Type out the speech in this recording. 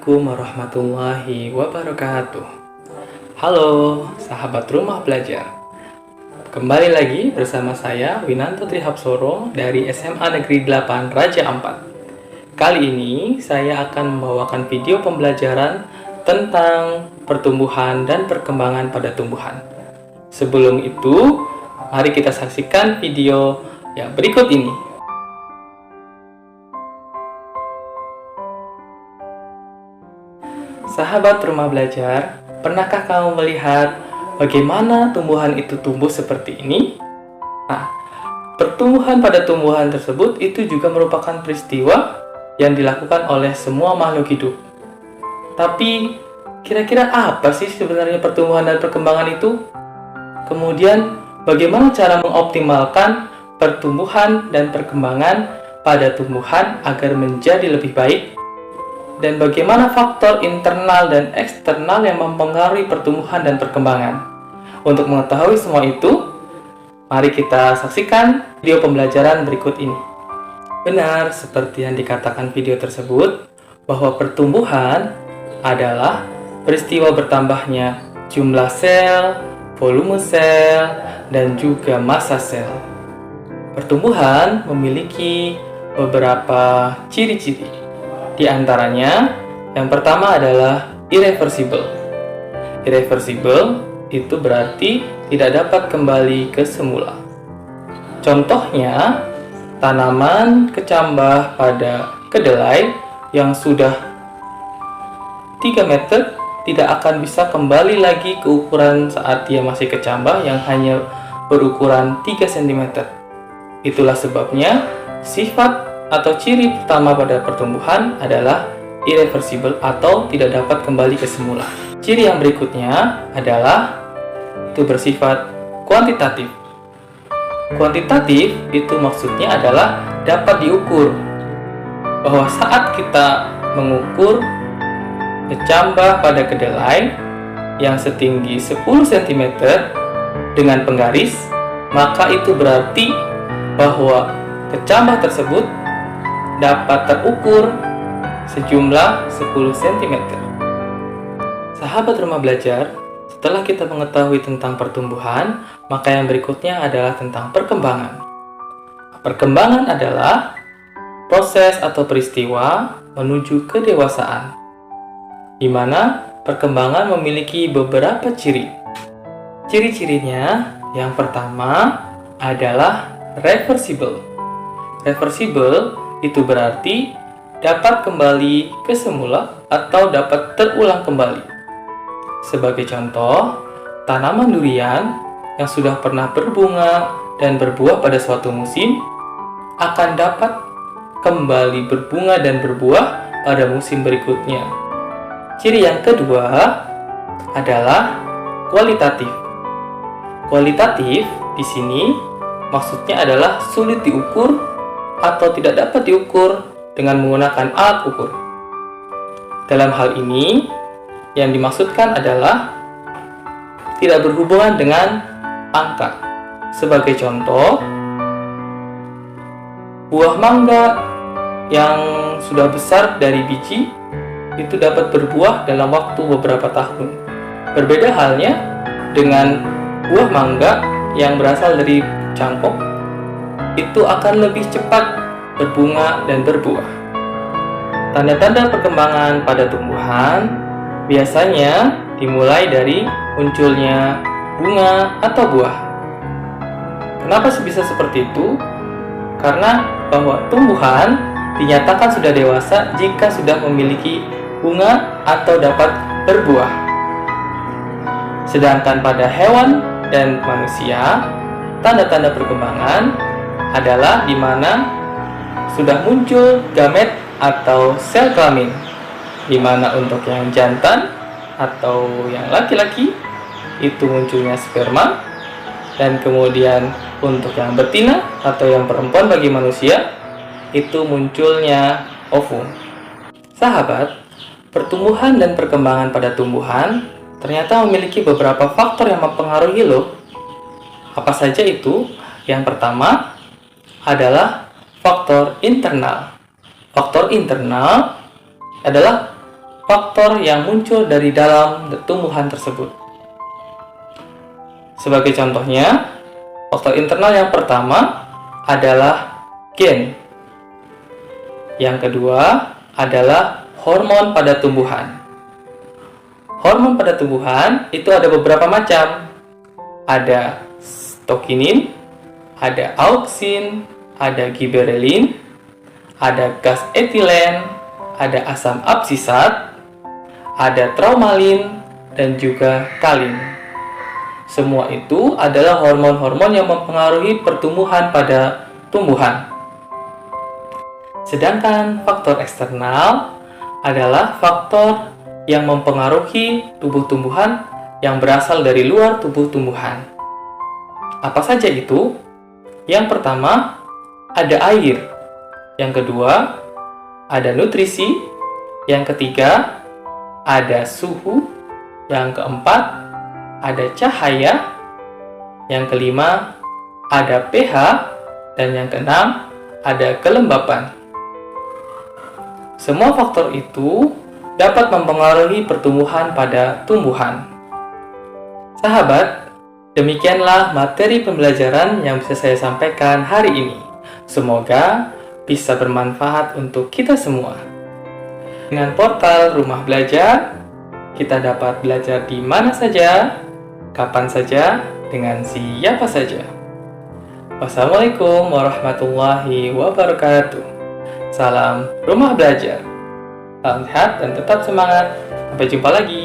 Assalamualaikum warahmatullahi wabarakatuh. Halo, sahabat rumah belajar. Kembali lagi bersama saya Winanto Trihapsoro dari SMA Negeri 8 Raja Ampat. Kali ini saya akan membawakan video pembelajaran tentang pertumbuhan dan perkembangan pada tumbuhan. Sebelum itu, mari kita saksikan video yang berikut ini. Sahabat rumah belajar, pernahkah kamu melihat bagaimana tumbuhan itu tumbuh seperti ini? Nah, pertumbuhan pada tumbuhan tersebut itu juga merupakan peristiwa yang dilakukan oleh semua makhluk hidup. Tapi, kira-kira apa sih sebenarnya pertumbuhan dan perkembangan itu? Kemudian, bagaimana cara mengoptimalkan pertumbuhan dan perkembangan pada tumbuhan agar menjadi lebih baik? Dan bagaimana faktor internal dan eksternal yang mempengaruhi pertumbuhan dan perkembangan. Untuk mengetahui semua itu, mari kita saksikan video pembelajaran berikut ini. Benar, seperti yang dikatakan video tersebut, bahwa pertumbuhan adalah peristiwa bertambahnya jumlah sel, volume sel, dan juga massa sel. Pertumbuhan memiliki beberapa ciri-ciri. Di antaranya, yang pertama adalah irreversible. Irreversible itu berarti tidak dapat kembali ke semula. Contohnya, tanaman kecambah pada kedelai yang sudah 3 meter tidak akan bisa kembali lagi ke ukuran saat dia masih kecambah yang hanya berukuran 3 cm. Itulah sebabnya sifat atau ciri pertama pada pertumbuhan adalah irreversible atau tidak dapat kembali ke semula. Ciri yang berikutnya adalah itu bersifat kuantitatif. Kuantitatif itu maksudnya adalah dapat diukur. Bahwa saat kita mengukur kecambah pada kedelai yang setinggi 10 cm dengan penggaris, maka itu berarti bahwa kecambah tersebut dapat terukur sejumlah 10 cm. Sahabat rumah belajar, setelah kita mengetahui tentang pertumbuhan, maka yang berikutnya adalah tentang perkembangan. Perkembangan adalah proses atau peristiwa menuju kedewasaan, di mana perkembangan memiliki beberapa ciri. Ciri-cirinya yang pertama adalah reversible. Reversible itu berarti dapat kembali ke semula atau dapat terulang kembali. Sebagai contoh, tanaman durian yang sudah pernah berbunga dan berbuah pada suatu musim akan dapat kembali berbunga dan berbuah pada musim berikutnya. Ciri yang kedua adalah kualitatif. Kualitatif di sini maksudnya adalah sulit diukur atau tidak dapat diukur dengan menggunakan alat ukur. Dalam hal ini, yang dimaksudkan adalah tidak berhubungan dengan angka. Sebagai contoh, buah mangga yang sudah besar dari biji itu dapat berbuah dalam waktu beberapa tahun. Berbeda halnya dengan buah mangga yang berasal dari cangkok, itu akan lebih cepat berbunga dan berbuah. Tanda-tanda perkembangan pada tumbuhan biasanya dimulai dari munculnya bunga atau buah. Kenapa bisa seperti itu? Karena bahwa tumbuhan dinyatakan sudah dewasa jika sudah memiliki bunga atau dapat berbuah. Sedangkan pada hewan dan manusia, tanda-tanda perkembangan adalah di mana sudah muncul gamet atau sel kelamin, di mana untuk yang jantan atau yang laki-laki itu munculnya sperma, dan kemudian untuk yang betina atau yang perempuan bagi manusia itu munculnya ovum. Sahabat, pertumbuhan dan perkembangan pada tumbuhan ternyata memiliki beberapa faktor yang mempengaruhi loh. Apa saja itu? Yang pertama adalah faktor internal. Faktor internal adalah faktor yang muncul dari dalam tumbuhan tersebut. Sebagai contohnya, faktor internal yang pertama adalah gen. Yang kedua adalah hormon pada tumbuhan. Hormon pada tumbuhan itu ada beberapa macam. Ada stokinin, ada auksin, ada giberelin, ada gas etilen, ada asam absisat, ada traumalin, dan juga kalin. Semua itu adalah hormon-hormon yang mempengaruhi pertumbuhan pada tumbuhan. Sedangkan faktor eksternal adalah faktor yang mempengaruhi tubuh tumbuhan yang berasal dari luar tubuh tumbuhan. Apa saja itu? Yang pertama, ada air. Yang kedua, ada nutrisi. Yang ketiga, ada suhu. Yang keempat, ada cahaya. Yang kelima, ada pH. Dan yang keenam, ada kelembapan. Semua faktor itu dapat mempengaruhi pertumbuhan pada tumbuhan. Sahabat, demikianlah materi pembelajaran yang bisa saya sampaikan hari ini. Semoga bisa bermanfaat untuk kita semua. Dengan portal Rumah Belajar, kita dapat belajar di mana saja, kapan saja, dengan siapa saja. Wassalamualaikum warahmatullahi wabarakatuh. Salam Rumah Belajar. Salam sehat dan tetap semangat. Sampai jumpa lagi.